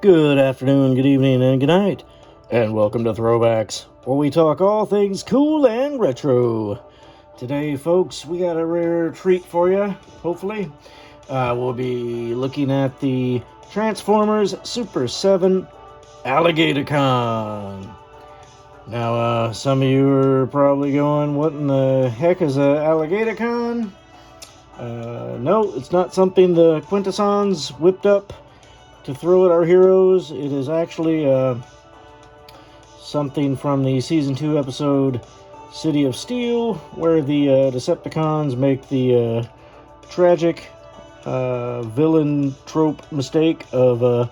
Good afternoon, good evening, and good night, and welcome to Throwbacks, where we talk all things cool and retro. Today, folks, we got a rare treat for you, hopefully. We'll be looking at the Transformers Super 7 Alligaticon. Now, some of you are probably going, what in the heck is a Alligaticon? No, it's not something the Quintessons whipped up to throw at our heroes. It is actually something from the Season 2 episode City of Steel, where the Decepticons make the tragic villain trope mistake of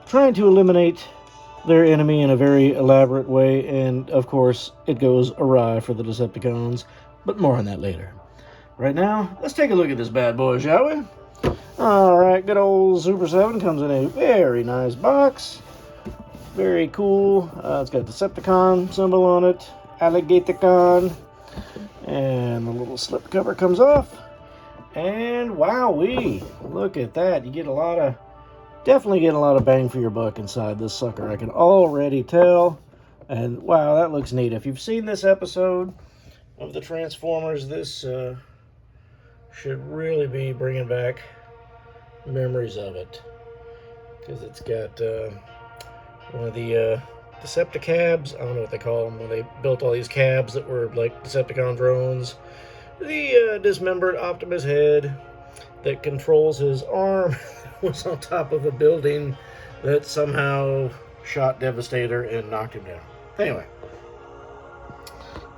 trying to eliminate their enemy in a very elaborate way, and of course it goes awry for the Decepticons, but more on that later. Right now, let's take a look at this bad boy, shall we? Alright, good old Super 7 comes in a very nice box. Very cool. It's got Decepticon symbol on it, Alligaticon, and the little slip cover comes off. And wowee, look at that. You get definitely get a lot of bang for your buck inside this sucker. I can already tell. And wow, that looks neat. If you've seen this episode of the Transformers, this should really be bringing back memories of it, because it's got one of the Decepticabs, I don't know what they call them, when they built all these cabs that were like Decepticon drones, the dismembered Optimus head that controls his arm was on top of a building that somehow shot Devastator and knocked him down. Anyway,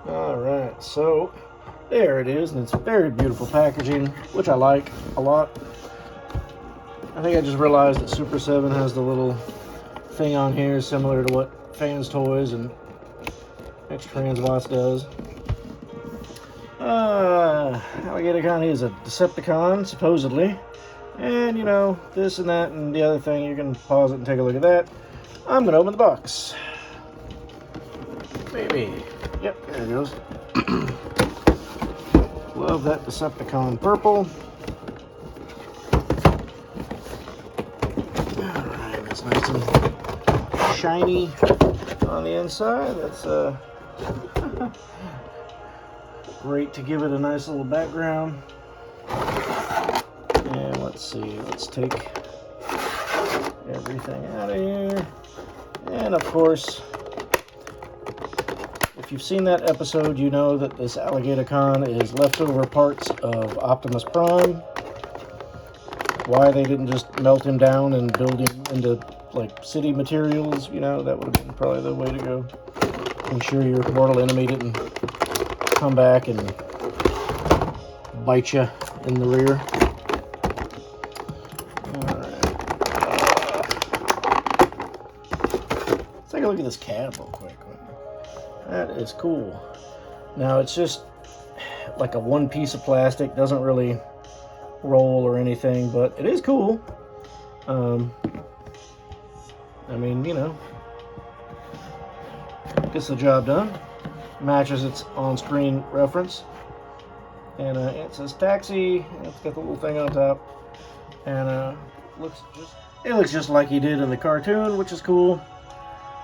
alright, so there it is, and it's very beautiful packaging, which I like a lot. I think I just realized that Super 7 has the little thing on here similar to what Fans Toys and X-Transbots does. Alligaticon is a Decepticon, supposedly. And, you know, this and that and the other thing, you can pause it and take a look at that. I'm going to open the box. Maybe. Yep, there it goes. Love that Decepticon purple. It's nice and shiny on the inside. That's great to give it a nice little background. And let's see, let's take everything out of here. And of course, if you've seen that episode, you know that this Alligaticon is leftover parts of Optimus Prime. Why they didn't just melt him down and build him into like city materials, you know, that would have been probably the way to go. Ensure your mortal enemy didn't come back and bite you in the rear. Let's take a look at this cab real quick. That is cool. Now it's just like a one piece of plastic, doesn't really roll or anything, but it is cool. I mean, you know, gets the job done. Matches its on-screen reference, and it says taxi. It's got the little thing on top, and it looks just like he did in the cartoon, which is cool,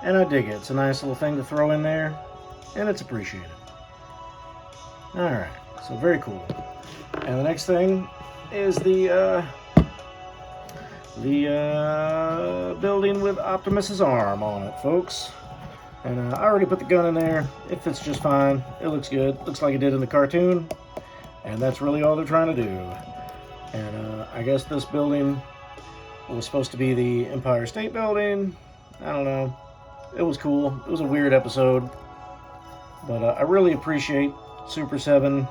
and I dig it. It's a nice little thing to throw in there, and it's appreciated. All right, so very cool. And the next thing is the building with Optimus's arm on it, folks. And I already put the gun in there. It fits just fine. It looks good. Looks like it did in the cartoon. And that's really all they're trying to do. And I guess this building was supposed to be the Empire State Building. I don't know. It was cool. It was a weird episode. But I really appreciate Super 7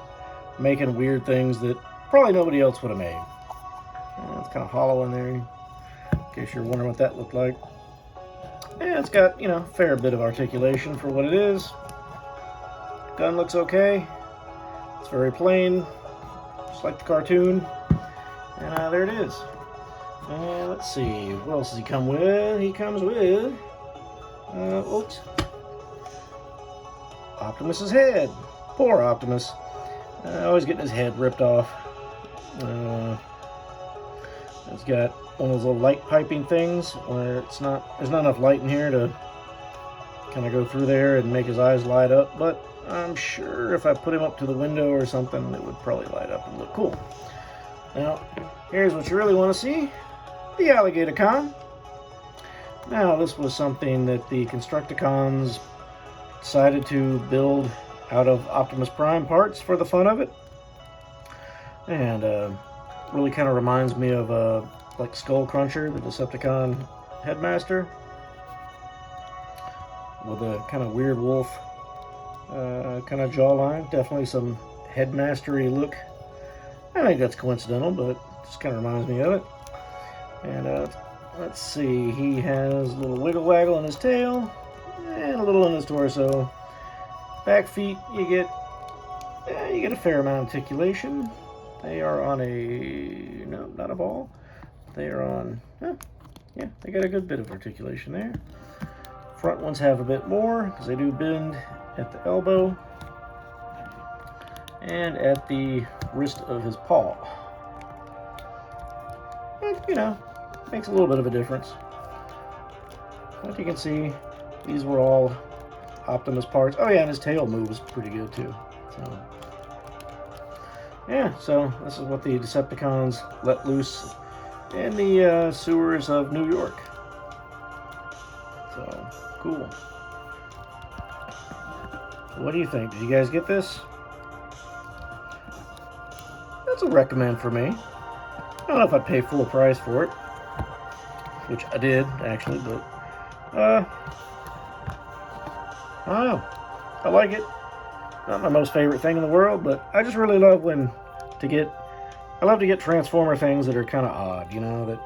making weird things that probably nobody else would have made. It's kind of hollow in there, in case you're wondering what that looked like. And it's got, you know, a fair bit of articulation for what it is. Gun looks okay. It's very plain, just like the cartoon. And there it is. And let's see, what else does he come with? He comes with, oops, Optimus's head. Poor Optimus. Always getting his head ripped off. It's got one of those little light piping things where there's not enough light in here to kind of go through there and make his eyes light up, but I'm sure if I put him up to the window or something, it would probably light up and look cool. Now, here's what you really want to see, the Alligaticon. Now, this was something that the Constructicons decided to build out of Optimus Prime parts for the fun of it. And really kind of reminds me of like Skull Cruncher, the Decepticon headmaster, with a kind of weird wolf kind of jawline. Definitely some headmastery look. I think that's coincidental, but it just kind of reminds me of it. And let's see, he has a little wiggle waggle in his tail and a little in his torso. Back feet, you get a fair amount of articulation. They are on a, no, not a ball. They are on, yeah, they got a good bit of articulation there. Front ones have a bit more because they do bend at the elbow and at the wrist of his paw. It, you know, makes a little bit of a difference. But you can see, these were all Optimus parts. Oh yeah, and his tail moves pretty good too. So yeah, so this is what the Decepticons let loose in the sewers of New York. So cool. What do you think? Did you guys get this? That's a recommend for me. I don't know if I'd pay full price for it, which I did actually, but I don't know. I like it. Not my most favorite thing in the world, but I just really love I love to get Transformer things that are kind of odd, you know, that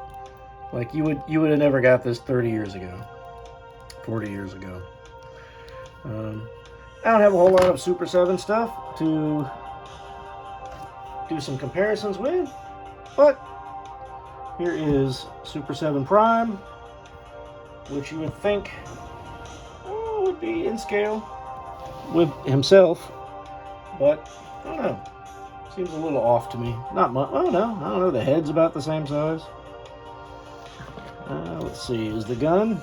like you would have never got this 30 years ago, 40 years ago. I don't have a whole lot of Super 7 stuff to do some comparisons with, but here is Super 7 Prime, which you would think would be in scale with himself, but I don't know. Seems a little off to me. Not much. Oh no, I don't know. The head's about the same size. Let's see. Is the gun?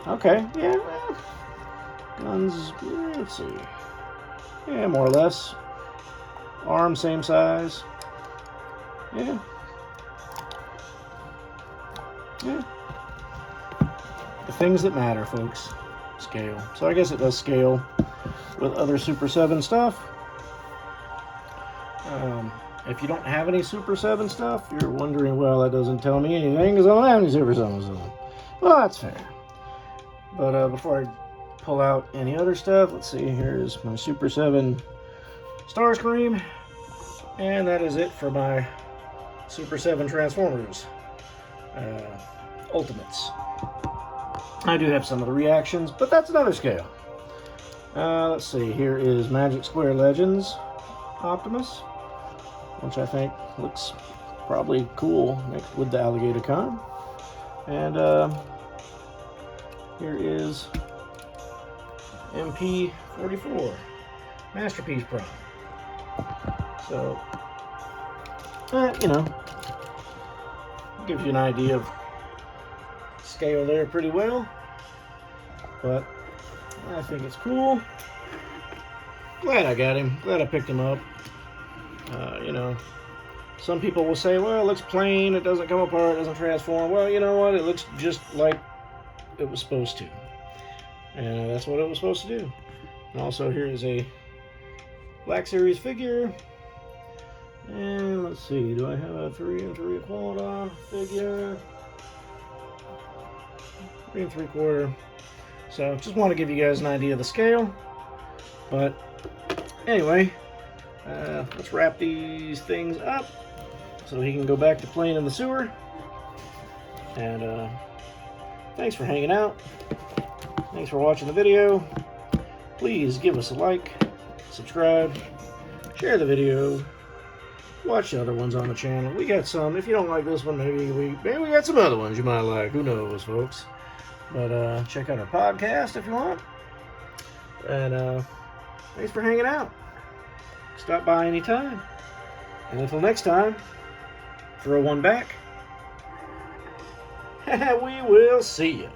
Okay. Yeah. Guns. Let's see. Yeah, more or less. Arm same size. Yeah. Yeah. The things that matter, folks. Scale. So I guess it does scale with other Super 7 stuff. If you don't have any Super 7 stuff, you're wondering, well, that doesn't tell me anything because I don't have any Super 7 stuff. Well, that's fair. But before I pull out any other stuff, let's see, here's my Super 7 Starscream. And that is it for my Super 7 Transformers Ultimates. I do have some of the reactions, but that's another scale. Let's see, here is Magic Square Legends Optimus, which I think looks probably cool next with the Alligaticon. And here is MP44 Masterpiece Prime. So, you know, gives you an idea of scale there pretty well, but I think it's cool. Glad I got him. Glad I picked him up. You know, some people will say, well, it looks plain, it doesn't come apart, it doesn't transform. Well, you know what? It looks just like it was supposed to. And that's what it was supposed to do. And also, here is a Black Series figure. And let's see, do I have a 3 3/4 figure? 3 3/4. So, just want to give you guys an idea of the scale. But, anyway, let's wrap these things up so he can go back to playing in the sewer. And thanks for hanging out. Thanks for watching the video. Please give us a like, subscribe, share the video, watch the other ones on the channel. We got some. If you don't like this one, maybe we got some other ones you might like. Who knows, folks? But check out our podcast if you want. And thanks for hanging out. Stop by anytime. And until next time, throw one back we will see you.